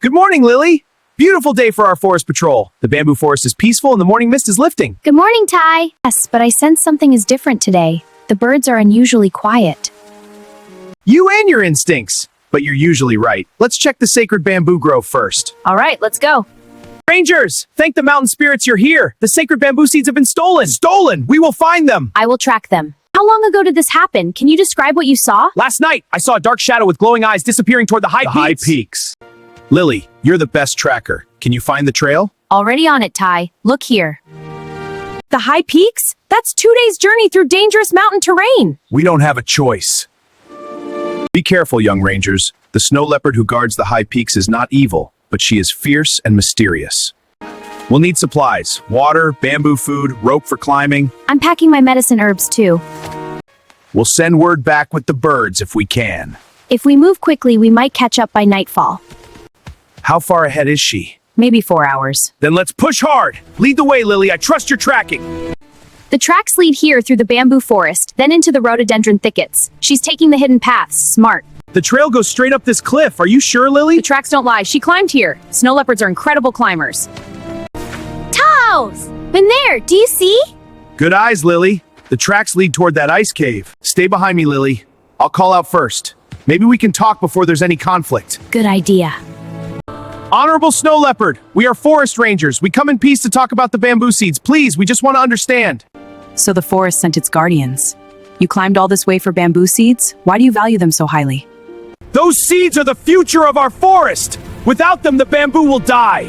Good morning, Lily. Beautiful day for our forest patrol. The bamboo forest is peaceful and the morning mist is lifting. Good morning, Tai. Yes, but I sense something is different today. The birds are unusually quiet. You and your instincts. But you're usually right. Let's check the sacred bamboo grove first. All right, let's go. Rangers, thank the mountain spirits you're here. The sacred bamboo seeds have been stolen. Stolen! We will find them. I will track them. How long ago did this happen? Can you describe what you saw? Last night, I saw a dark shadow with glowing eyes disappearing toward the high peaks. Lily, you're the best tracker. Can you find the trail? Already on it, Tai. Look here. The high peaks? That's 2 days' journey through dangerous mountain terrain. We don't have a choice. Be careful, young rangers. The snow leopard who guards the high peaks is not evil, but she is fierce and mysterious. We'll need supplies: water, bamboo food, rope for climbing. I'm packing my medicine herbs too. We'll send word back with the birds if we can. If we move quickly, we might catch up by nightfall. How far ahead is she? Maybe 4 hours. Then let's push hard. Lead the way, Lily. I trust your tracking. The tracks lead here through the bamboo forest, then into the rhododendron thickets. She's taking the hidden paths. Smart. The trail goes straight up this cliff. Are you sure, Lily? The tracks don't lie. She climbed here. Snow leopards are incredible climbers. Tows! Been there. Do you see? Good eyes, Lily. The tracks lead toward that ice cave. Stay behind me, Lily. I'll call out first. Maybe we can talk before there's any conflict. Good idea. Honorable Snow Leopard, we are forest rangers. We come in peace to talk about the bamboo seeds. Please, we just want to understand. So the forest sent its guardians. You climbed all this way for bamboo seeds? Why do you value them so highly? Those seeds are the future of our forest. Without them, the bamboo will die.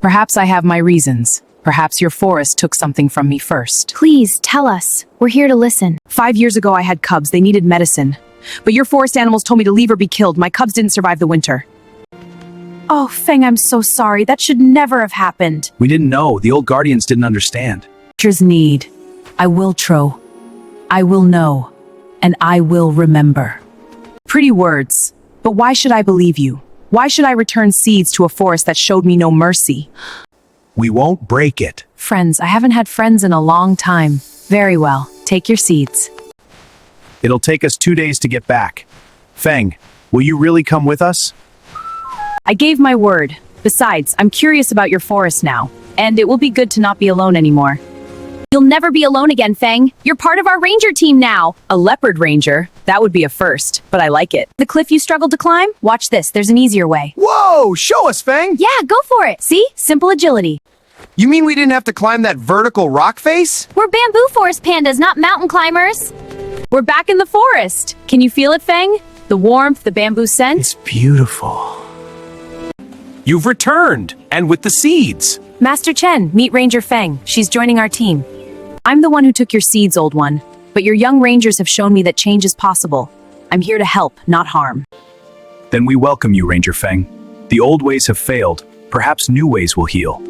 Perhaps I have my reasons. Perhaps your forest took something from me first. Please, tell us. We're here to listen. 5 years ago, I had cubs. They needed medicine. But your forest animals told me to leave or be killed. My cubs didn't survive the winter. Oh, Feng, I'm so sorry. That should never have happened. We didn't know. The old guardians didn't understand. Creatures need. I will tro. I will know. And I will remember. Pretty words. But why should I believe you? Why should I return seeds to a forest that showed me no mercy? We won't break it. Friends, I haven't had friends in a long time. Very well. Take your seeds. It'll take us 2 days to get back. Feng, will you really come with us? I gave my word. Besides, I'm curious about your forest now. And it will be good to not be alone anymore. You'll never be alone again, Feng. You're part of our ranger team now. A leopard ranger? That would be a first, but I like it. The cliff you struggled to climb? Watch this. There's an easier way. Whoa! Show us, Feng! Yeah, go for it. See? Simple agility. You mean we didn't have to climb that vertical rock face? We're bamboo forest pandas, not mountain climbers. We're back in the forest. Can you feel it, Feng? The warmth, the bamboo scent? It's beautiful. You've returned, and with the seeds. Master Chen, meet Ranger Feng. She's joining our team. I'm the one who took your seeds, old one. But your young rangers have shown me that change is possible. I'm here to help, not harm. Then we welcome you, Ranger Feng. The old ways have failed. Perhaps new ways will heal.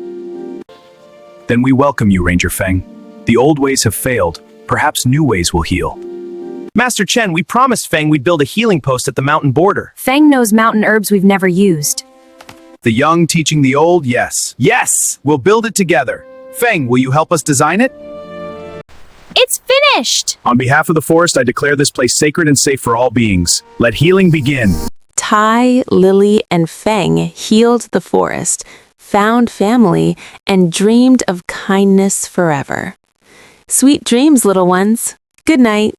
Then we welcome you, Ranger Feng. The old ways have failed. Perhaps new ways will heal. Master Chen, we promised Feng we'd build a healing post at the mountain border. Feng knows mountain herbs we've never used. The young teaching the old, yes. Yes! We'll build it together. Feng, will you help us design it? It's finished! On behalf of the forest, I declare this place sacred and safe for all beings. Let healing begin. Tai, Lily, and Feng healed the forest, found family, and dreamed of kindness forever. Sweet dreams, little ones. Good night.